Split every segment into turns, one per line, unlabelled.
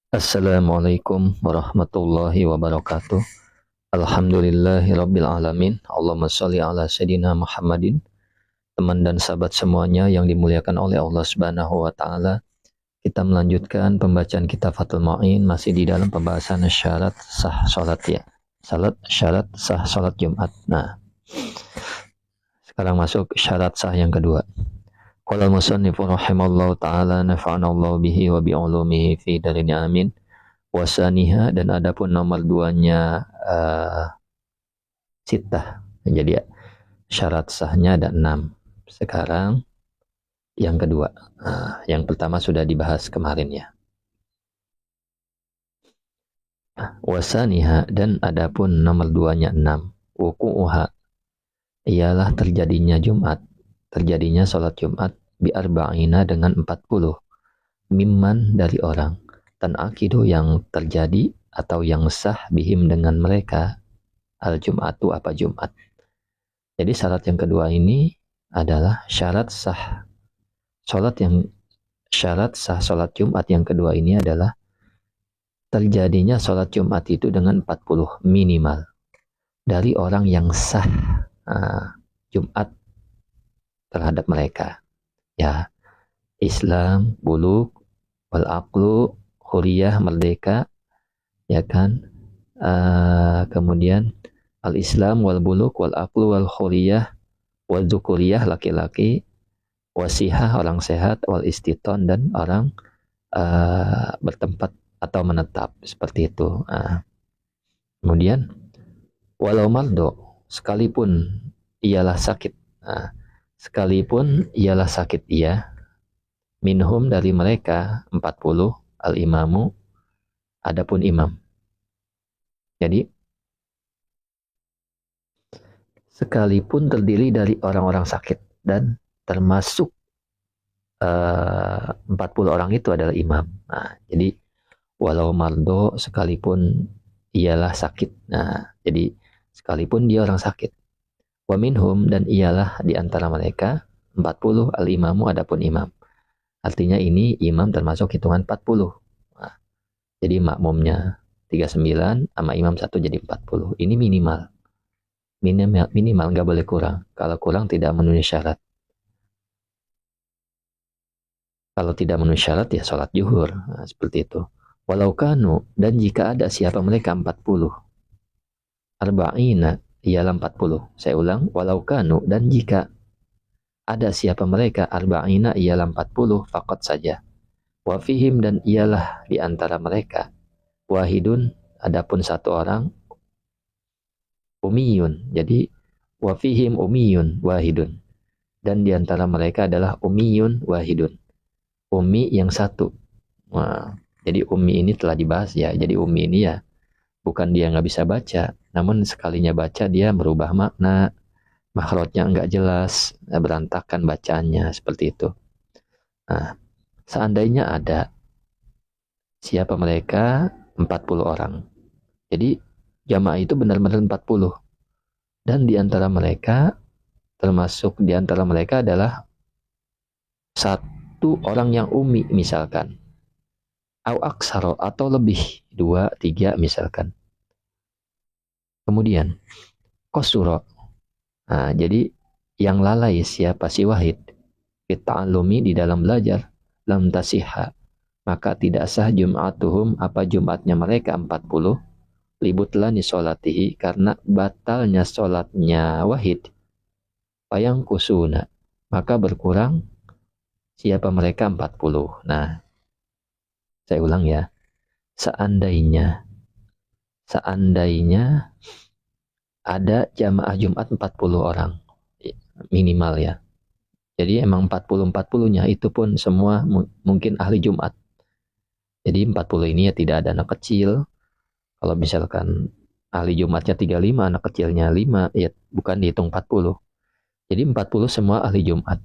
Assalamualaikum warahmatullahi wabarakatuh. Alhamdulillahirabbil alamin. Allahumma shalli ala sayidina Muhammadin. Teman dan sahabat semuanya yang dimuliakan oleh Allah Subhanahu wa taala. Kita melanjutkan pembacaan kitab Fathul Mu'in masih di dalam pembahasan syarat sah salat ya. Syarat sah salat Jumat. Nah, sekarang masuk syarat sah yang kedua. Qala al-musannifu rahimallahu taala nafa'anallahu bihi wa bi'ulumihi fi darin amin. Wasaniha dan adapun nomor duanya sitah. Jadi syarat sahnya ada 6. Sekarang yang kedua. Yang pertama sudah dibahas kemarin ya. Wasaniha dan adapun nomor duanya 6. Wuku'uha ialah terjadinya Jumat. Terjadinya sholat Jumat bi'arba'ina dengan 40. Mimman dari orang. Dan akidu yang terjadi atau yang sah bihim dengan mereka al-Jum'atu apa Jumat. Jadi syarat yang kedua ini adalah syarat sah sholat Jumat yang kedua ini adalah terjadinya sholat Jumat itu dengan 40 minimal dari orang yang sah Jumat terhadap mereka. Ya, Islam, buluk, wal aqlu, huriyah, merdeka, ya kan? Kemudian al-Islam wal buluk wal aqlu wal huriyah wal dzukuriyah laki-laki, wasihah orang sehat, wal istiton dan orang bertempat atau menetap seperti itu. Kemudian walau mardo sekalipun ialah sakit, sekalipun ialah sakit ia minhum dari mereka 40 al-imamu adapun imam. Jadi sekalipun terdiri dari orang-orang sakit dan termasuk 40 orang itu adalah imam. Jadi walau mardo sekalipun ialah sakit. Jadi sekalipun dia orang sakit. Wa minhum dan ialah di antara mereka 40 al-imamu adapun imam. Artinya ini imam termasuk hitungan 40. Jadi makmumnya 39 sama imam 1 jadi 40. Ini minimal. Minimal nggak boleh kurang. Kalau kurang tidak memenuhi syarat. Kalau tidak memenuhi syarat ya sholat zuhur. Seperti itu. Walau kanu dan jika ada siapa mereka 40. Arba'ina ialah 40. Saya ulang. Walau kanu dan jika ada siapa mereka arba'ina ialah 40 faqat saja. Wa fihim dan ialah di antara mereka wahidun adapun satu orang umiyun. Jadi wa fihim umiyun wahidun. Dan di antara mereka adalah umiyun wahidun. Umi yang satu. Jadi umi ini telah dibahas ya. Jadi umi ini ya bukan dia nggak bisa baca, namun sekalinya baca dia merubah makna, makhrajnya nggak jelas, berantakan bacaannya seperti itu. Seandainya ada siapa mereka 40 orang. Jadi jamaah itu benar-benar 40. Dan di antara mereka termasuk di antara mereka adalah satu orang yang umi misalkan. Au aksaro atau lebih 2, 3 misalkan. Kemudian kosuro. Jadi yang lalai siapa si wahid bita'allumi di dalam belajar lam tasihha maka tidak sah jum'atuhum apa jumatnya mereka 40 libutlani sholatihi karena batalnya sholatnya wahid payang kusuna maka berkurang siapa mereka 40. Nah, saya ulang ya. Seandainya ada jamaah Jumat 40 orang minimal ya. Jadi emang 40-40-nya itu pun semua mungkin ahli Jumat. Jadi 40 ini ya tidak ada anak kecil. Kalau misalkan ahli Jumatnya 35, anak kecilnya 5, ya bukan dihitung 40. Jadi 40 semua ahli Jumat.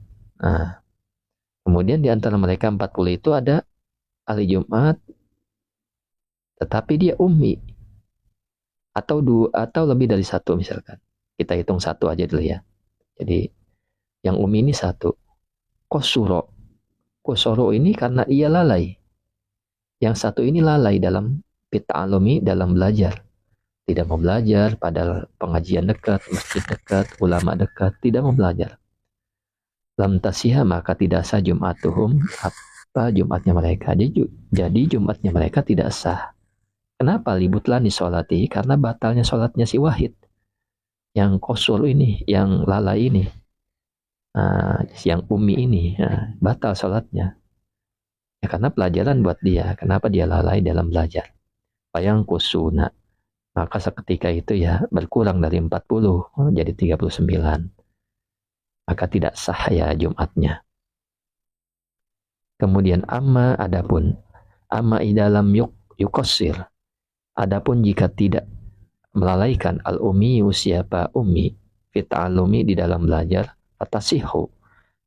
Kemudian di antara mereka 40 itu ada ahli Jumat, tetapi dia ummi. Atau lebih dari satu misalkan. Kita hitung satu aja dulu ya. Jadi yang ummi ini satu. Kosuro ini karena ia lalai. Yang satu ini lalai dalam pita'alumi, dalam belajar. Tidak mau belajar, padahal pengajian dekat, masjid dekat, ulama dekat, tidak mau belajar. Lam tasiha, maka tidak sah Jum'atuhum, apa Jumatnya mereka. Jadi Jumatnya mereka tidak sah. Kenapa? Libutlani sholati, karena batalnya sholatnya si Wahid. Yang kosur ini, yang lalai ini. Yang umi ini, batal sholatnya. Ya, karena pelajaran buat dia. Kenapa dia lalai dalam belajar? Bayang kusuna. Maka seketika itu ya berkurang dari 40 jadi 39. Maka tidak sah ya Jumatnya. Kemudian adapun idalam yukosir. Adapun jika tidak melalaikan al-ummi, siapa ummi fit'alumi di dalam belajar, fatasihu,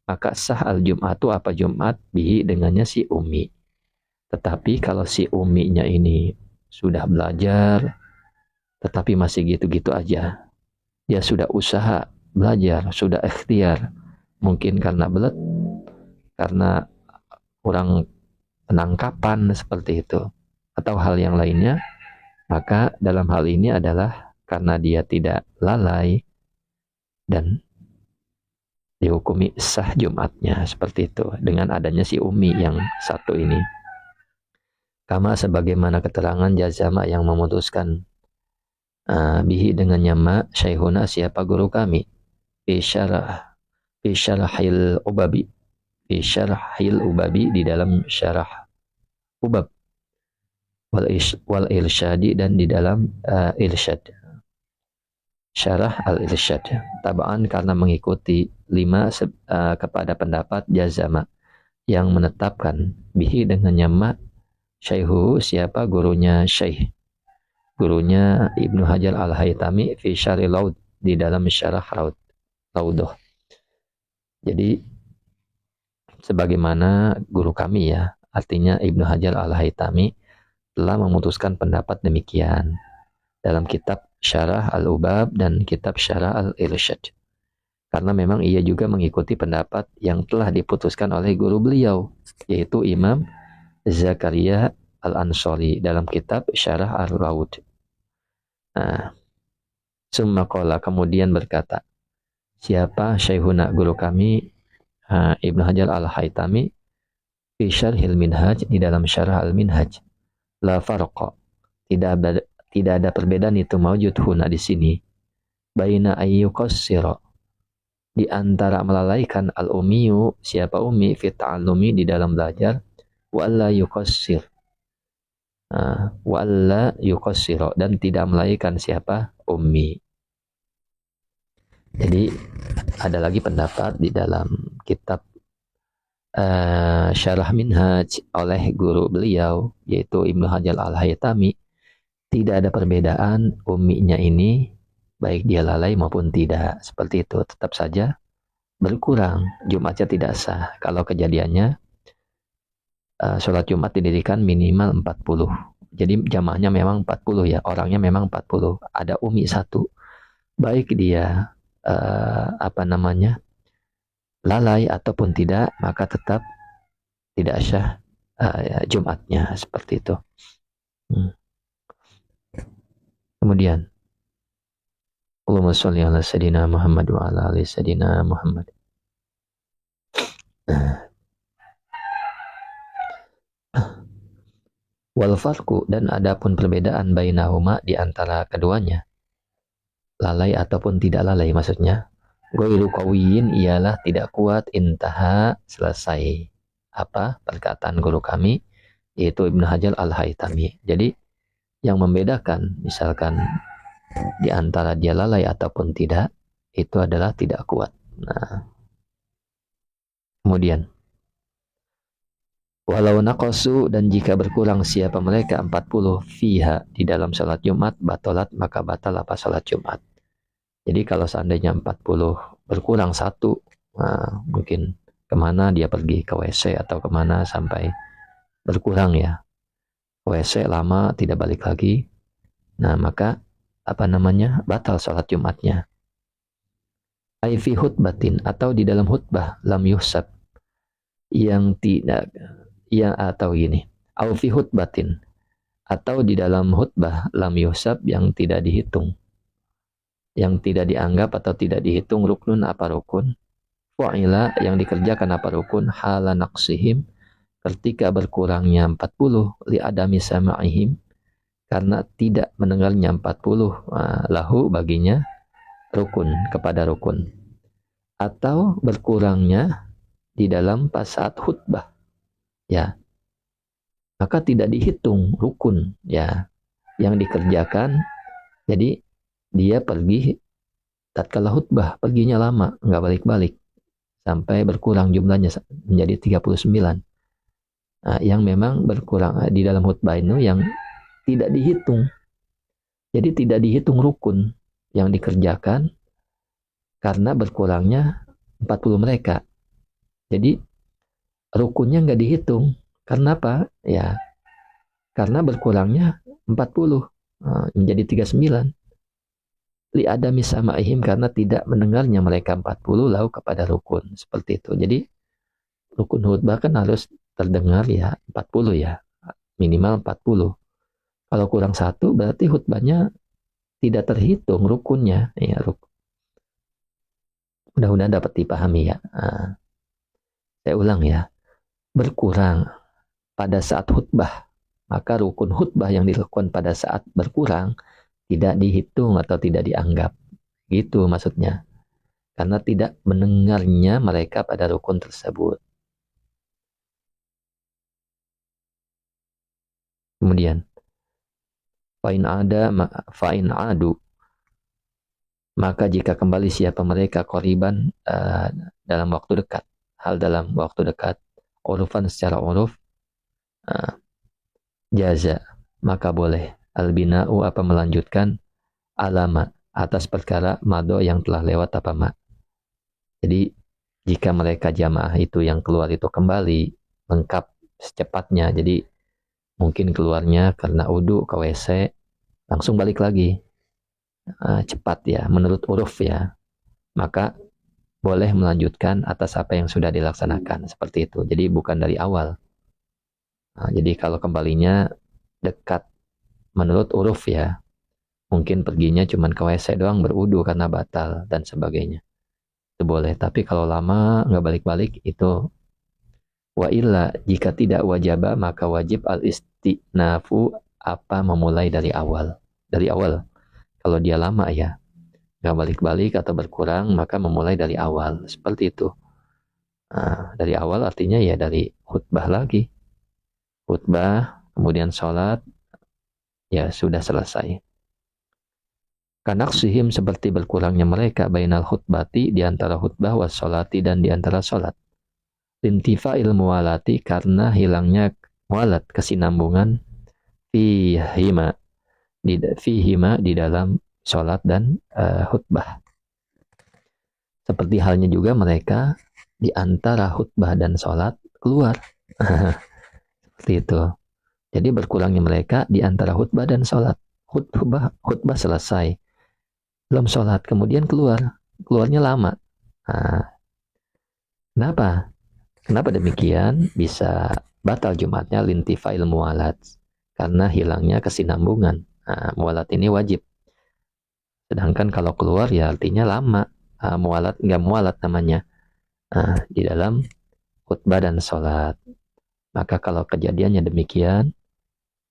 maka sah al-jum'atu apa Jumat bihi dengannya si ummi. Tetapi kalau si umminya ini sudah belajar tetapi masih gitu-gitu aja, dia sudah usaha belajar, sudah ikhtiar, mungkin karena belet, karena kurang penangkapan seperti itu, atau hal yang lainnya, maka dalam hal ini adalah karena dia tidak lalai dan dihukumi sah Jumatnya seperti itu dengan adanya si Umi yang satu ini. Kama sebagaimana keterangan jazama yang memutuskan bihi dengan nyama syaihuna siapa guru kami fi syarahil ubabi di dalam syarah ubab wal irsyadi dan di dalam irsyad. Syarah al-irsyad tabaan karena mengikuti 5 kepada pendapat jazama yang menetapkan bihi dengan nyama syaihu siapa gurunya syaih, gurunya Ibnu Hajar al-Haytami fi syarih laud di dalam syarah laudoh. Jadi sebagaimana guru kami ya, artinya Ibnu Hajar al-Haytami telah memutuskan pendapat demikian dalam kitab Syarah Al-Ubab dan kitab Syarah Al-Irsyad. Karena memang ia juga mengikuti pendapat yang telah diputuskan oleh guru beliau, yaitu Imam Zakaria Al-Ansari dalam kitab Syarah Al-Raud. Summa qala, kemudian berkata, siapa syaihuna guru kami Ibnu Hajar Al-Haytami fi syarhil minhaj di dalam Syarah Al-Minhaj, la farqa, tidak ada perbedaan itu maujud huna di sini baina ayyuqassira, di antara melalaikan al-ummiyu siapa ummi fi ta'allumi di dalam belajar, wa alla yuqassir dan tidak melalaikan siapa ummi. Jadi ada lagi pendapat di dalam kitab Syarah Minhaj oleh guru beliau yaitu Ibnu Hajar Al-Haytami, tidak ada perbedaan umminya ini baik dia lalai maupun tidak, seperti itu, tetap saja berkurang, Jumatnya tidak sah kalau kejadiannya sholat Jumat didirikan minimal 40. Jadi jamaahnya memang 40 ya, orangnya memang 40, ada ummi satu, baik dia lalai ataupun tidak, maka tetap tidak sah Jumatnya, seperti itu. Kemudian Allahumma sholli ala sayyidina Muhammad wa ala ali sayyidina Muhammad. Wal farqu, dan adapun perbedaan bainahuma di antara keduanya, lalai ataupun tidak lalai maksudnya, ghairu qawiyin ialah tidak kuat, intaha selesai apa perkataan guru kami yaitu Ibnu Hajar Al-Haytami. Jadi yang membedakan misalkan di antara dia lalai ataupun tidak, itu adalah tidak kuat. Nah, kemudian walau naqasu, dan jika berkurang siapa mereka 40 fiha di dalam salat Jumat, batalat maka batal apa salat Jumat. Jadi kalau seandainya 40 berkurang 1, mungkin kemana dia pergi, ke WC atau kemana sampai berkurang ya, WC lama tidak balik lagi, nah maka batal sholat Jumatnya. Ai fi hutbatin, atau di dalam hutbah, lam yuhsab, yang tidak, atau gini, au fi hutbatin, atau di dalam khutbah lam yusab yang tidak dihitung, yang tidak dianggap atau tidak dihitung ruknun apa rukun, fu'ila yang dikerjakan apa rukun, hala naqsihim ketika berkurangnya 40 li adami sama'ihim karena tidak mendengarnya 40 lahu baginya rukun kepada rukun, atau berkurangnya di dalam pas saat khutbah ya, maka tidak dihitung rukun ya yang dikerjakan. Jadi dia pergi tatkala khutbah, perginya lama, nggak balik-balik sampai berkurang jumlahnya menjadi 39. Yang memang berkurang di dalam khutbah itu yang tidak dihitung. Jadi tidak dihitung rukun yang dikerjakan karena berkurangnya 40 mereka. Jadi rukunnya nggak dihitung. Karena apa? Ya, karena berkurangnya 40 menjadi 39. Li adami sama'ihim karena tidak mendengarnya mereka 40 lalu kepada rukun. Seperti itu. Jadi rukun khutbah kan harus terdengar ya 40 ya. Minimal 40. Kalau kurang satu berarti khutbahnya tidak terhitung rukunnya. Ya, mudah-mudahan dapat dipahami ya. Saya ulang ya. Berkurang pada saat khutbah, maka rukun khutbah yang dilakukan pada saat berkurang tidak dihitung atau tidak dianggap. Gitu maksudnya. Karena tidak mendengarnya mereka pada rukun tersebut. Kemudian fa'in adu, maka jika kembali siapa mereka qoriban dalam waktu dekat, hal dalam waktu dekat, urufan secara uruf, jaza, maka boleh albina'u apa melanjutkan alama atas perkara mado yang telah lewat apa ma. Jadi jika mereka jamaah itu yang keluar itu kembali lengkap secepatnya, jadi mungkin keluarnya karena wudu ke WC langsung balik lagi cepat ya menurut uruf ya, maka boleh melanjutkan atas apa yang sudah dilaksanakan seperti itu. Jadi bukan dari awal. Jadi kalau kembalinya dekat menurut uruf ya, mungkin perginya cuma ke WC doang berwudu karena batal dan sebagainya, itu boleh. Tapi kalau lama nggak balik-balik itu wa illa, jika tidak wajaba maka wajib al istinafu apa memulai dari awal. Dari awal kalau dia lama ya nggak balik-balik atau berkurang maka memulai dari awal seperti itu. Dari awal artinya ya dari khutbah lagi, khutbah kemudian sholat ya sudah selesai. Kanaksihim seperti berkurangnya mereka bainal khutbati di antara khutbah was sholati dan di antara sholat. Lintifa'il muwalati karena hilangnya muwalat kesinambungan fihima di dalam sholat dan khutbah. Seperti halnya juga mereka di antara khutbah dan sholat keluar. Seperti itu. Jadi berkurangnya mereka di antara khutbah dan sholat. Khutbah selesai, belum sholat, kemudian keluarnya lama. Kenapa demikian? Bisa batal Jumatnya lintifail muwalat karena hilangnya kesinambungan. Muwalat ini wajib. Sedangkan kalau keluar ya artinya lama. Muwalat nggak muwalat namanya di dalam khutbah dan sholat. Maka kalau kejadiannya demikian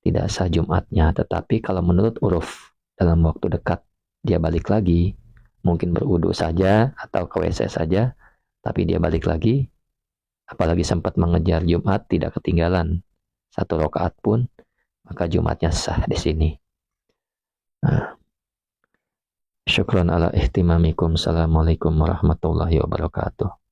tidak sah Jumatnya. Tetapi kalau menurut uruf dalam waktu dekat dia balik lagi, mungkin berwudu saja atau ke WC saja, tapi dia balik lagi, apalagi sempat mengejar Jumat tidak ketinggalan 1 rakaat pun, maka Jumatnya sah di sini. Syukran ala ihtimamikum. Assalamualaikum warahmatullahi wabarakatuh.